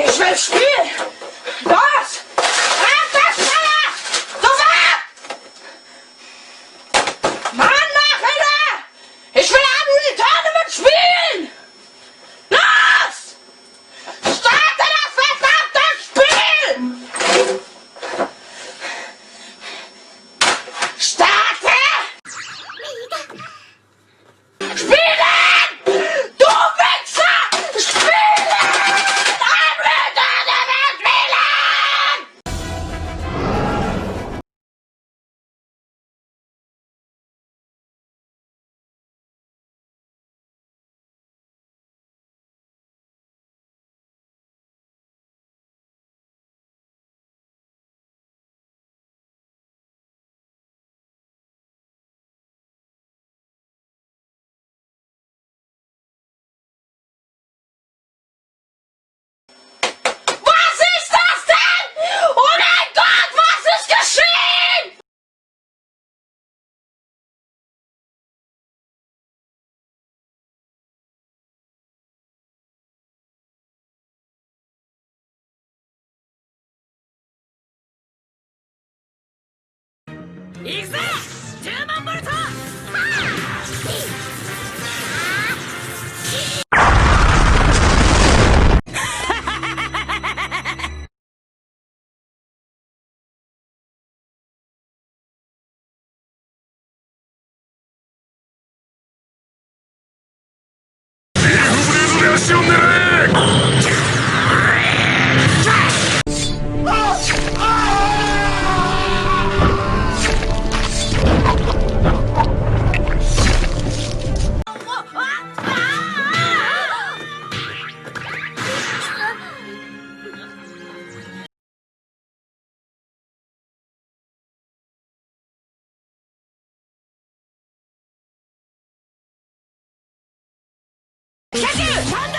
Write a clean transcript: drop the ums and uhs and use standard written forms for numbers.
Ich will spielen! Los! Halt das Feuer! Sofort! Mann, mach wieder! Ich will auch nur die Tournament spielen! Los! Starte das verdammte Spiel! Starte! Spielen! Du Wichser! Spielen! Was ist das denn? Oh mein Gott, was ist geschehen?130